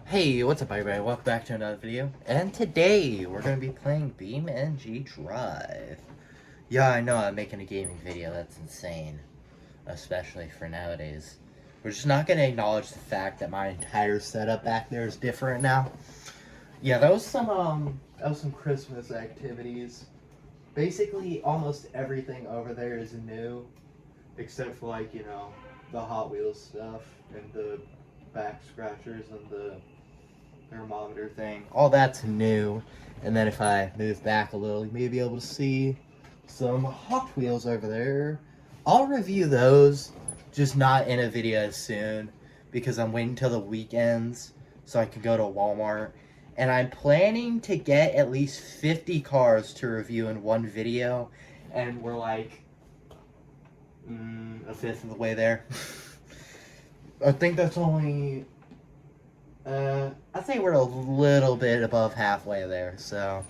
Hey, what's up everybody? Welcome back to another video. And today, we're going to be playing beamng Drive. Yeah, I know I'm making a gaming video. That's insane. Especially for nowadays. We're just not going to acknowledge the fact that my entire setup back there is different now. Yeah, that was some Christmas activities. Basically, almost everything over there is new. Except for, like, the Hot Wheels stuff. And the back scratchers and the thermometer thing. All that's new. And then if I move back a little, you may be able to see some Hot Wheels over there. I'll review those, just not in a video soon, because I'm waiting till the weekends so I can go to Walmart. And I'm planning to get at least 50 cars to review in one video, and we're like a fifth of the way there. I think that's only I'd say we're a little bit above halfway there, so,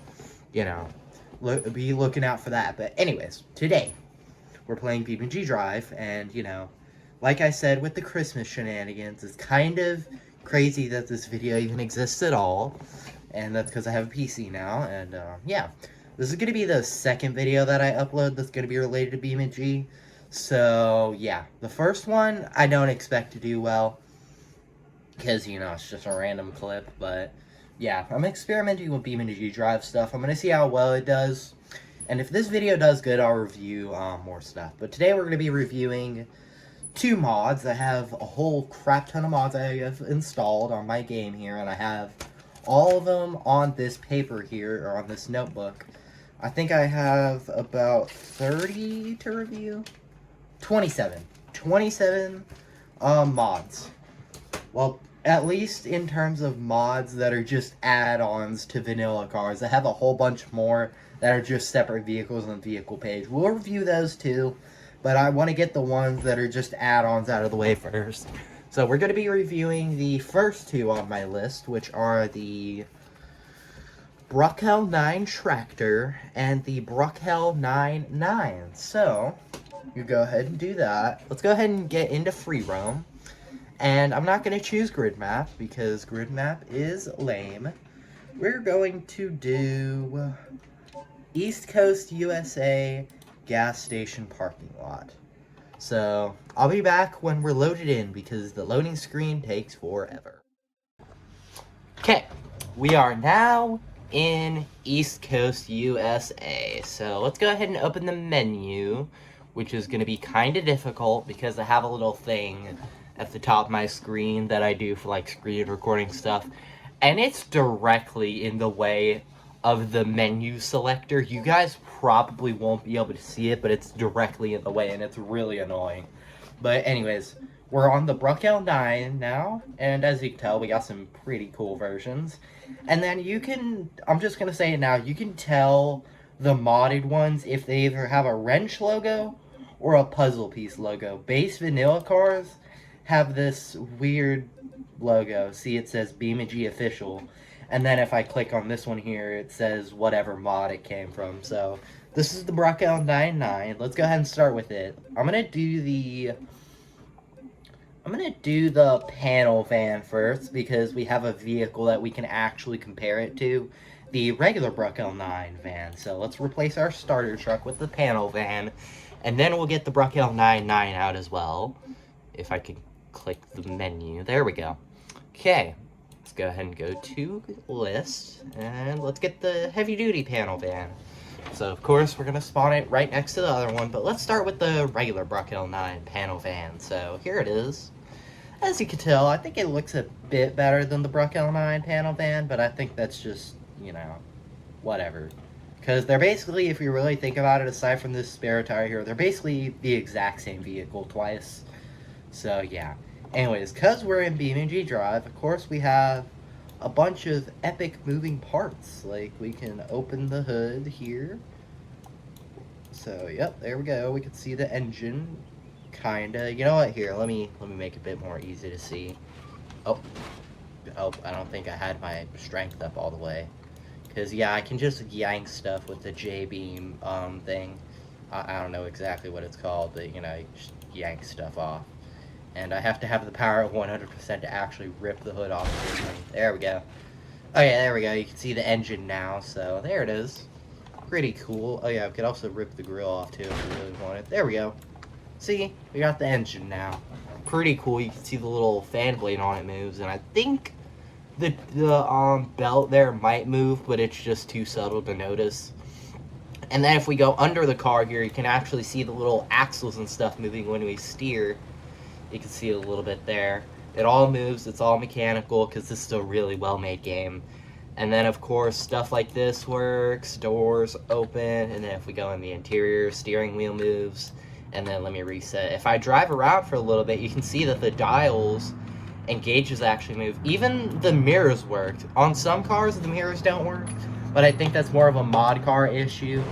be looking out for that. But anyways, today, we're playing beamng Drive, and, like I said with the Christmas shenanigans, it's kind of crazy that this video even exists at all, and that's because I have a PC now, and, yeah. This is going to be the second video that I upload that's going to be related to beamng, so, yeah. The first one, I don't expect to do well, because, it's just a random clip, but, yeah, I'm experimenting with beamng Drive stuff. I'm going to see how well it does, and if this video does good, I'll review more stuff. But today we're going to be reviewing two mods. I have a whole crap ton of mods I have installed on my game here, and I have all of them on this paper here, or on this notebook. I think I have about 30 to review. 27 mods. Well, at least in terms of mods that are just add-ons to vanilla cars. I have a whole bunch more that are just separate vehicles on the vehicle page. We'll review those too, but I want to get the ones that are just add-ons out of the way first. So we're going to be reviewing the first two on my list, which are the Bruckell 9 Tractor and the Bruckell 9. So, you go ahead and do that. Let's go ahead and get into free roam. And I'm not going to choose grid map because grid map is lame. We're going to do East Coast USA gas station parking lot. So I'll be back when we're loaded in because the loading screen takes forever. Okay, we are now in East Coast USA. So let's go ahead and open the menu, which is going to be kind of difficult because I have a little thing at the top of my screen that I do for like screen recording stuff, and it's directly in the way of the menu selector. You guys probably won't be able to see it, but it's directly in the way, and it's really annoying. But anyways, we're on the Bruckell 9 now, and as you can tell, we got some pretty cool versions. And then you can, I'm just gonna say it now, you can tell the modded ones if they either have a wrench logo or a puzzle piece logo. Base vanilla cars have this weird logo. See, it says beamng official, and then if I click on this one here, it says whatever mod it came from. So this is the Bruckell 9. Let's go ahead and start with it. I'm gonna do the panel van first because we have a vehicle that we can actually compare it to, the regular Bruckell 9 van. So let's replace our starter truck with the panel van, and then we'll get the Bruckell 9 out as well. If I can click the menu. There we go. Okay, let's go ahead and go to list, and let's get the heavy-duty panel van. So, of course, we're going to spawn it right next to the other one, but let's start with the regular Bruckell 9 panel van. So, here it is. As you can tell, I think it looks a bit better than the Bruckell 9 panel van, but I think that's just, whatever. Because they're basically, if you really think about it, aside from this spare tire here, they're basically the exact same vehicle twice. So, yeah. Anyways, because we're in beamng Drive, of course we have a bunch of epic moving parts. Like, we can open the hood here. So, yep, there we go. We can see the engine, kinda. You know what? Here, let me make it a bit more easy to see. Oh, I don't think I had my strength up all the way. Because, yeah, I can just yank stuff with the J-beam thing. I don't know exactly what it's called, but, you just yank stuff off. And I have to have the power of 100% to actually rip the hood off of this thing. There we go. Oh yeah, there we go. You can see the engine now, so there it is. Pretty cool. Oh yeah, we could also rip the grill off too if we really wanted. There we go. See, we got the engine now. Pretty cool. You can see the little fan blade on it moves, and I think the belt there might move, but it's just too subtle to notice. And then if we go under the car here, you can actually see the little axles and stuff moving when we steer. You can see it a little bit there. It all moves, it's all mechanical, because this is a really well-made game. And then, of course, stuff like this works, doors open, and then if we go in the interior, steering wheel moves, and then let me reset. If I drive around for a little bit, you can see that the dials and gauges actually move. Even the mirrors worked. On some cars, the mirrors don't work, but I think that's more of a mod car issue.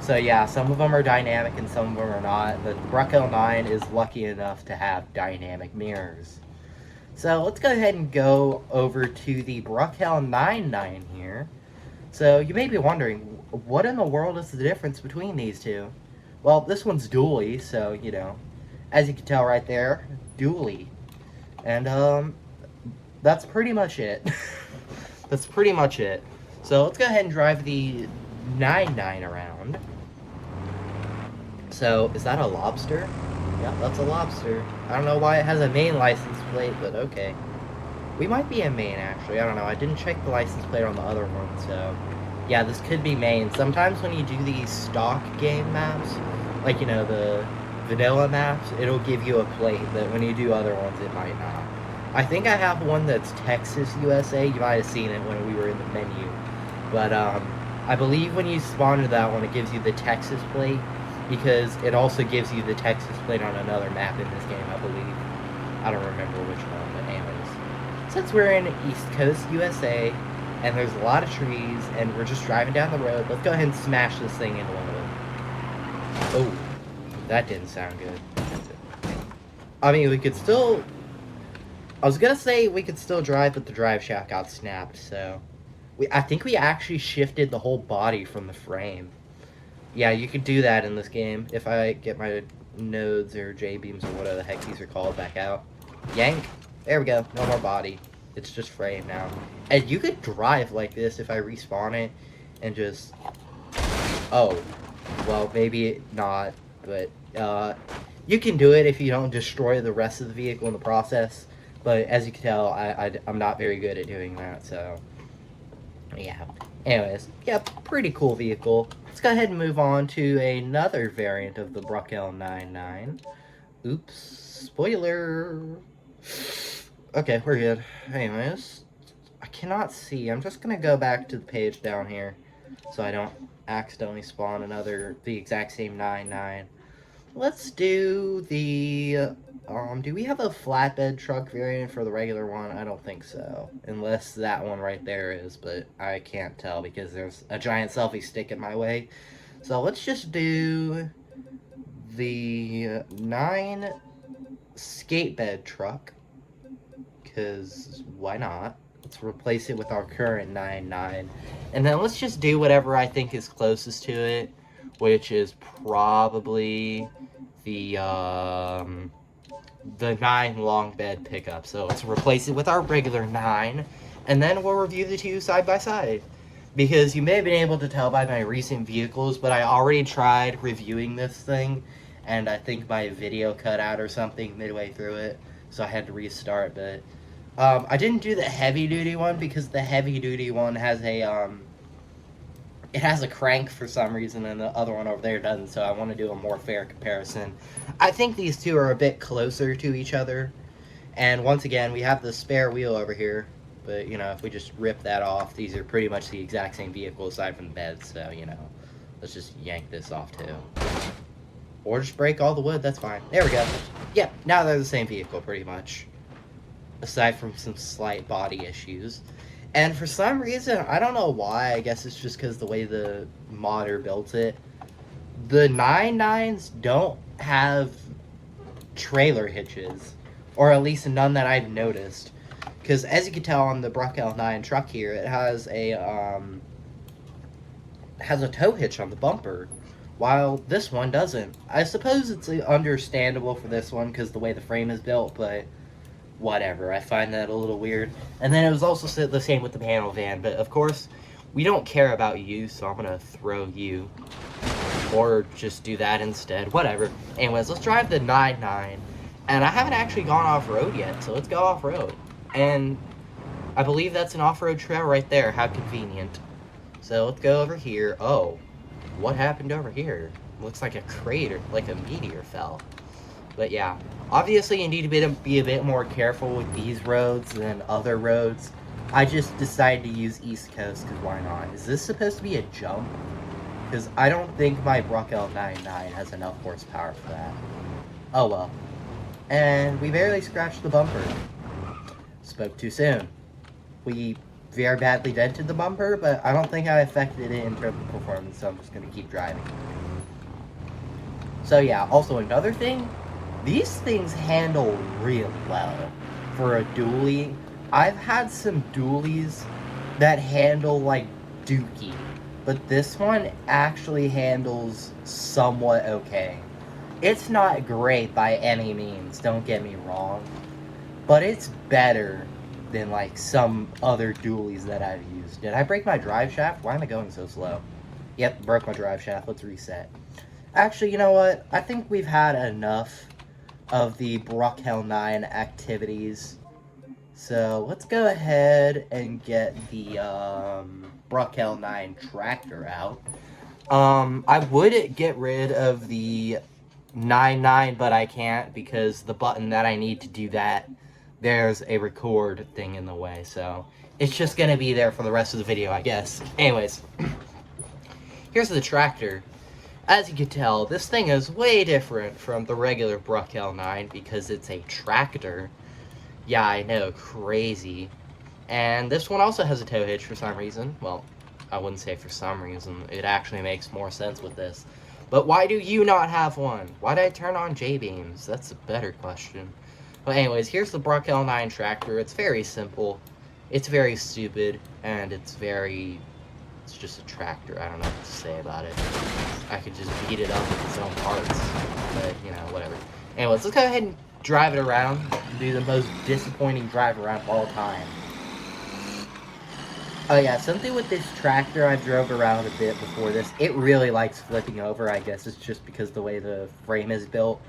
So yeah, some of them are dynamic and some of them are not. The Bruckell 9 is lucky enough to have dynamic mirrors. So let's go ahead and go over to the Bruckell 9 here. So you may be wondering, what in the world is the difference between these two? Well, this one's dually, so, you know, as you can tell right there, dually. And, that's pretty much it. That's pretty much it. So let's go ahead and drive the 9 around. So, is that a lobster? Yeah, that's a lobster. I don't know why it has a Maine license plate, but okay. We might be in Maine, actually. I don't know. I didn't check the license plate on the other one, so... Yeah, this could be Maine. Sometimes when you do these stock game maps, like, you know, the vanilla maps, it'll give you a plate, but when you do other ones, it might not. I think I have one that's Texas, USA. You might have seen it when we were in the menu. But, I believe when you spawn into that one, it gives you the Texas plate, because it also gives you the Texas plate on another map in this game, I believe. I don't remember which one, but anyways. Since we're in East Coast, USA, and there's a lot of trees, and we're just driving down the road, let's go ahead and smash this thing into one of them. Oh, that didn't sound good. I mean, we could still... I was gonna say we could still drive, but the drive shaft got snapped, so... I think we actually shifted the whole body from the frame. Yeah, you could do that in this game if I get my nodes or J-beams or whatever the heck these are called back out. Yank. There we go. No more body. It's just frame now. And you could drive like this if I respawn it and just... Oh. Well, maybe not, but you can do it if you don't destroy the rest of the vehicle in the process. But as you can tell, I'm not very good at doing that, so... Yeah. Anyways, yeah, pretty cool vehicle. Let's go ahead and move on to another variant of the Bruckell 9. Oops. Spoiler. Okay, we're good. Anyways, I cannot see. I'm just going to go back to the page down here so I don't accidentally spawn the exact same 9. Let's do the... do we have a flatbed truck variant for the regular one? I don't think so. Unless that one right there is, but I can't tell because there's a giant selfie stick in my way. So let's just do the 9 skate bed truck. Because why not? Let's replace it with our current 9. And then let's just do whatever I think is closest to it, which is probably the 9 long bed pickup. So let's replace it with our regular 9, and then we'll review the two side by side. Because you may have been able to tell by my recent vehicles, but I already tried reviewing this thing, and I think my video cut out or something midway through it, so I had to restart. But I didn't do the heavy duty one because the heavy duty one has a it has a crank for some reason, and the other one over there doesn't, so I want to do a more fair comparison. I think these two are a bit closer to each other, and once again, we have the spare wheel over here, but, you know, if we just rip that off, these are pretty much the exact same vehicle aside from the bed, so, you know, let's just yank this off, too. Or just break all the wood, that's fine. There we go. Yep, now they're the same vehicle, pretty much, aside from some slight body issues. And for some reason, I don't know why, I guess it's just because the way the modder built it, the 9s don't have trailer hitches, or at least none that I've noticed. Because as you can tell on the Bruckell 9 truck here, it has a tow hitch on the bumper, while this one doesn't. I suppose it's understandable for this one because the way the frame is built, but whatever. I find that a little weird. And then it was also the same with the panel van, but of course, we don't care about you, so I'm gonna throw you. Or just do that instead, whatever. Anyways, let's drive the 9.9. And I haven't actually gone off-road yet, so let's go off-road. And I believe that's an off-road trail right there, how convenient. So let's go over here. Oh, what happened over here? Looks like a crater, like a meteor fell. But yeah, obviously you need to be a bit more careful with these roads than other roads. I just decided to use East Coast, because why not? Is this supposed to be a jump? Because I don't think my bruckell 9.9 has enough horsepower for that. Oh well. And we barely scratched the bumper. Spoke too soon. We very badly dented the bumper, but I don't think I affected it in terms of performance, so I'm just going to keep driving. So yeah, also another thing, these things handle really well for a dually. I've had some dualies that handle like dookie, but this one actually handles somewhat okay. It's not great by any means, don't get me wrong, but it's better than like some other dualies that I've used. Did I break my drive shaft? Why am I going so slow? Yep, broke my drive shaft. Let's reset. Actually, you know what? I think we've had enough of the bruckell 9 activities. So let's go ahead and get the bruckell 9 tractor out. I would get rid of the 9.9, but I can't because the button that I need to do that, there's a record thing in the way. So it's just going to be there for the rest of the video, I guess. Anyways, here's the tractor. As you can tell, this thing is way different from the regular bruckell 9 because it's a tractor. Yeah, I know, crazy. And this one also has a tow hitch for some reason. Well, I wouldn't say for some reason. It actually makes more sense with this. But why do you not have one? Why did I turn on J-beams? That's a better question. But anyways, here's the bruckell 9 tractor. It's very simple. It's very stupid. And it's just a tractor. I don't know what to say about it. I could just beat it up with its own parts. But, you know, whatever. Anyways, let's go ahead and drive it around. Do the most disappointing drive around of all time. Oh yeah, something with this tractor, I drove around a bit before this. It really likes flipping over. I guess it's just because the way the frame is built.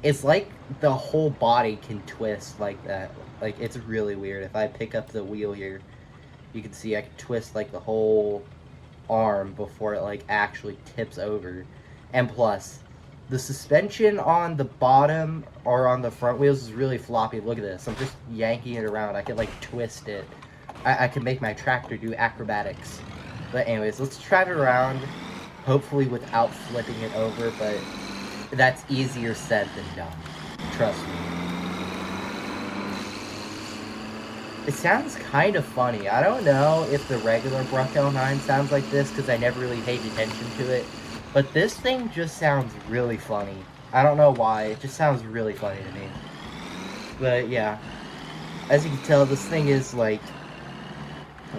It's like the whole body can twist like that. Like, it's really weird. If I pick up the wheel here, you can see I can twist like the whole arm before it like actually tips over. And plus, the suspension on the bottom or on the front wheels is really floppy. Look at this. I'm just yanking it around. I can like twist it. I can make my tractor do acrobatics. But anyways, let's drive it around, hopefully without flipping it over, but that's easier said than done. Trust me. It sounds kind of funny. I don't know if the regular bruckell 9 sounds like this, because I never really paid attention to it. But this thing just sounds really funny. I don't know why, it just sounds really funny to me. But yeah, as you can tell, this thing is like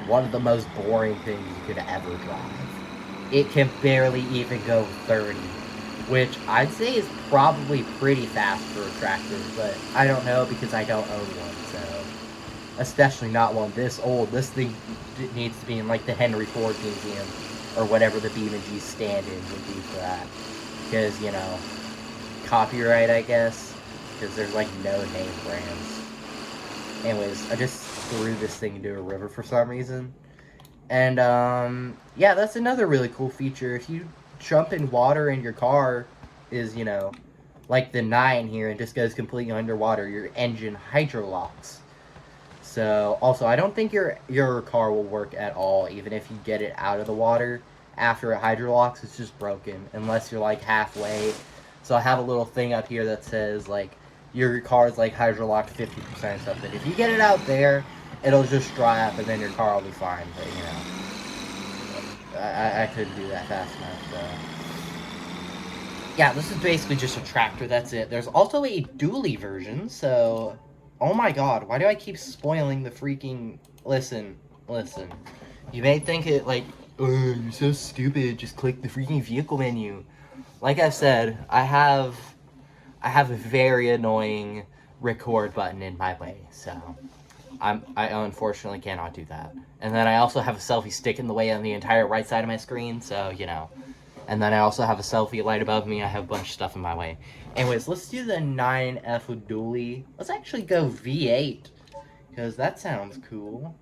one of the most boring things you could ever drive. It can barely even go 30, which I'd say is probably pretty fast for a tractor, but I don't know because I don't own one, so. Especially not one this old. This thing needs to be in like the Henry Ford Museum, or whatever the beamng stand-in would be for that. Because, you know, copyright, I guess, because there's like no name brands. Anyways, I just threw this thing into a river for some reason. And, yeah, that's another really cool feature. If you jump in water and your car is, you know, like the 9 here, and just goes completely underwater, your engine hydrolocks. So, also, I don't think your car will work at all, even if you get it out of the water. After it hydrolocks, it's just broken, unless you're, like, halfway. So I have a little thing up here that says, like, your car's like hydrolocked 50% or something. If you get it out there, it'll just dry up and then your car will be fine. But, you know, I couldn't do that fast enough, so. Yeah, this is basically just a tractor, that's it. There's also a dually version, so. Oh my god, why do I keep spoiling the freaking. Listen. You may think it like, oh, you're so stupid, just click the freaking vehicle menu. like I said, I have a very annoying record button in my way, so I unfortunately cannot do that. And then I also have a selfie stick in the way on the entire right side of my screen, so, you know. And then I also have a selfie light above me. I have a bunch of stuff in my way. Anyways, let's do the 9F dually. Let's actually go V8, because that sounds cool.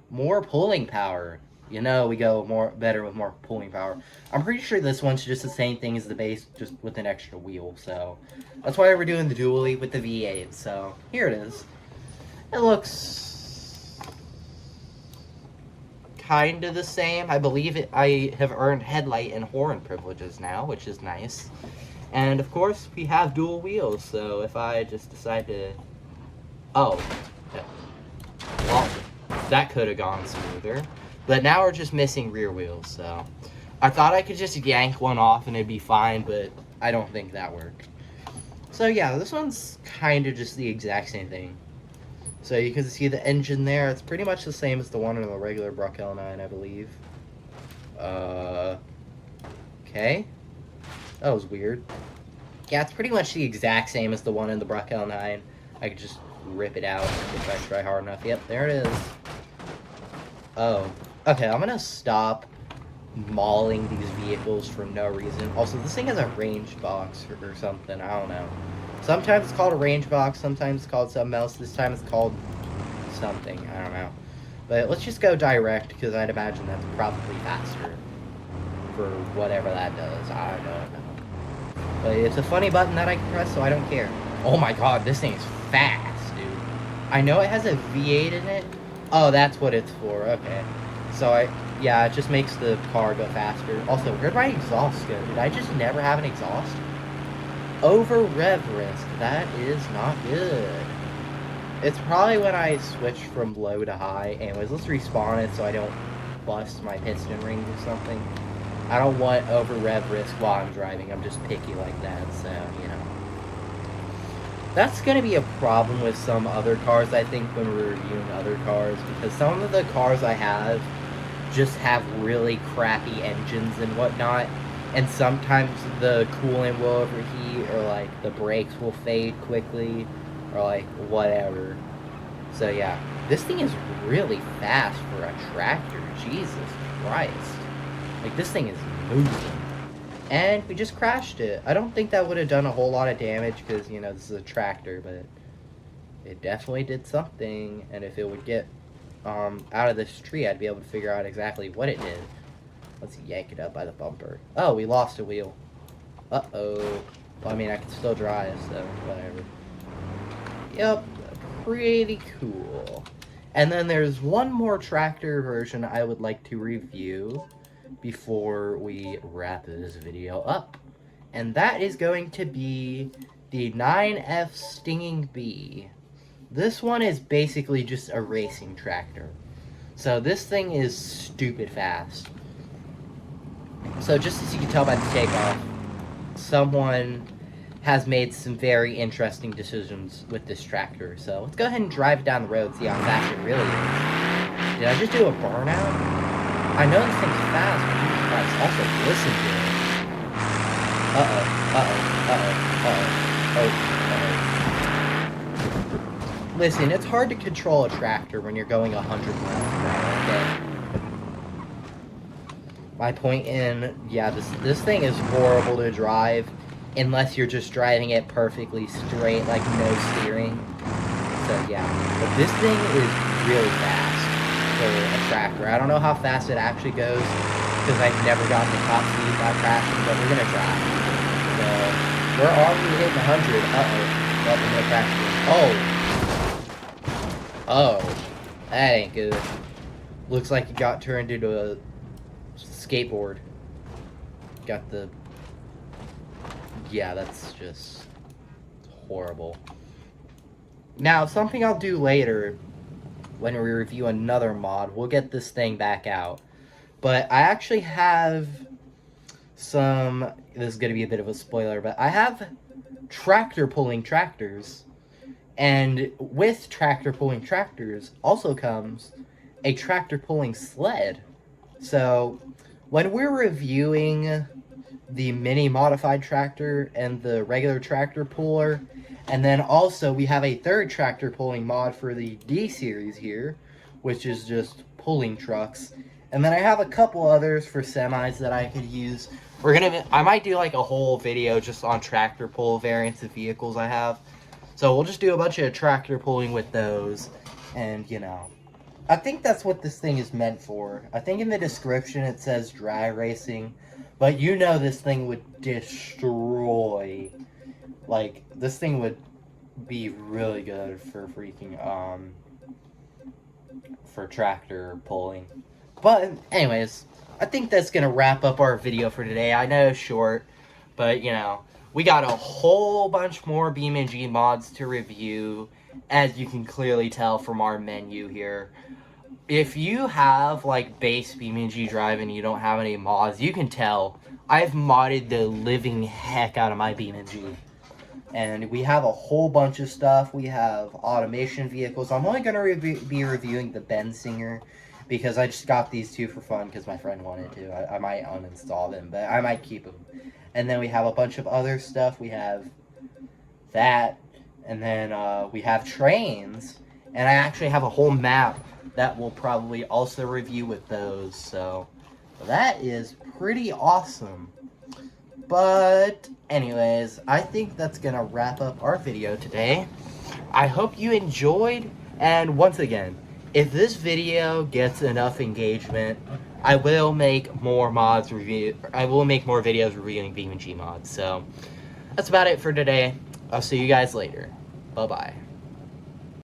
More pulling power. You know, we go better with more pulling power. I'm pretty sure this one's just the same thing as the base, just with an extra wheel, so that's why we're doing the dually with the V8. So here it is. It looks kind of the same. I believe I have earned headlight and horn privileges now, which is nice. And of course, we have dual wheels, so if I just decide to... Oh. Well, that could have gone smoother. But now we're just missing rear wheels, so... I thought I could just yank one off and it'd be fine, but I don't think that worked. So yeah, this one's kind of just the exact same thing. So you can see the engine there. It's pretty much the same as the one in the regular Bruckell 9, I believe. Okay. That was weird. Yeah, it's pretty much the exact same as the one in the Bruckell 9. I could just rip it out if I try hard enough. Yep, there it is. Oh. Okay, I'm gonna stop mauling these vehicles for no reason. Also, this thing has a range box or something. I don't know. Sometimes it's called a range box, sometimes it's called something else. This time it's called something. I don't know. But let's just go direct, because I'd imagine that's probably faster for whatever that does. I don't know. But it's a funny button that I can press, so I don't care. Oh my god, this thing is fast, dude. I know it has a V8 in it. Oh, that's what it's for. Okay. So yeah, it just makes the car go faster. Also, where'd my exhaust go? Did I just never have an exhaust? Over rev risk. That is not good. It's probably when I switch from low to high. Anyways, let's respawn it so I don't bust my piston rings or something. I don't want over rev risk while I'm driving. I'm just picky like that, so, you know. That's going to be a problem with some other cars, I think, when we're reviewing other cars, because some of the cars I have just have really crappy engines and whatnot, and sometimes the coolant will overheat, or like the brakes will fade quickly, or like whatever. So yeah, this thing is really fast for a tractor. Jesus Christ. Like, this thing is moving. And we just crashed it. I don't think that would have done a whole lot of damage, because, you know, this is a tractor, but it definitely did something. And if it would get out of this tree, I'd be able to figure out exactly what it did. Let's yank it up by the bumper. Oh, we lost a wheel. Uh-oh. Well, I mean, I can still drive, so whatever. Yep, pretty cool. And then there's one more tractor version I would like to review before we wrap this video up. And that is going to be the 9F Stinging Bee. This one is basically just a racing tractor. So this thing is stupid fast. So just as you can tell by the takeoff, someone has made some very interesting decisions with this tractor. So let's go ahead and drive it down the road, see how fast it really is. Did I just do a burnout? I know this thing's fast, but Jesus Christ, also listen to it. Listen, it's hard to control a tractor when you're going 100 miles per hour, okay? My point in, yeah, this thing is horrible to drive unless you're just driving it perfectly straight, like no steering. So yeah, but this thing is really fast for a tractor. I don't know how fast it actually goes, because I've never gotten the top speed without crashing, but we're gonna try. So, we're already hitting 100. Uh-oh. Well, we're gonna crash again. Oh, that ain't good. Looks like it got turned into a skateboard. Got the... Yeah, that's just horrible. Now, something I'll do later, when we review another mod, we'll get this thing back out. But I actually have some... This is going to be a bit of a spoiler, but I have tractor pulling tractors. And with tractor pulling tractors also comes a tractor pulling sled. So, when we're reviewing the mini modified tractor and the regular tractor puller. And then also we have a third tractor pulling mod for the D series here, which is just pulling trucks. And then I have a couple others for semis that I could use. I might do like a whole video just on tractor pull variants of vehicles I have. So we'll just do a bunch of tractor pulling with those. And you know, I think that's what this thing is meant for. I think in the description it says drag racing, but you know this thing would destroy. Like, this thing would be really good for freaking, for tractor pulling. But anyways, I think that's gonna wrap up our video for today. I know it's short, but you know, we got a whole bunch more BeamNG mods to review, as you can clearly tell from our menu here. If you have like base BeamNG drive and you don't have any mods, you can tell I've modded the living heck out of my BeamNG. And we have a whole bunch of stuff. We have automation vehicles. I'm only going to be reviewing the Bensinger because I just got these two for fun because my friend wanted to. I might uninstall them, but I might keep them. And then we have a bunch of other stuff. We have that, and then we have trains. And I actually have a whole map that we'll probably also review with those. So that is pretty awesome. But anyways, I think that's going to wrap up our video today. I hope you enjoyed. And once again, if this video gets enough engagement, I will make more mods I will make more videos reviewing BeamNG mods. So that's about it for today. I'll see you guys later. Bye-bye.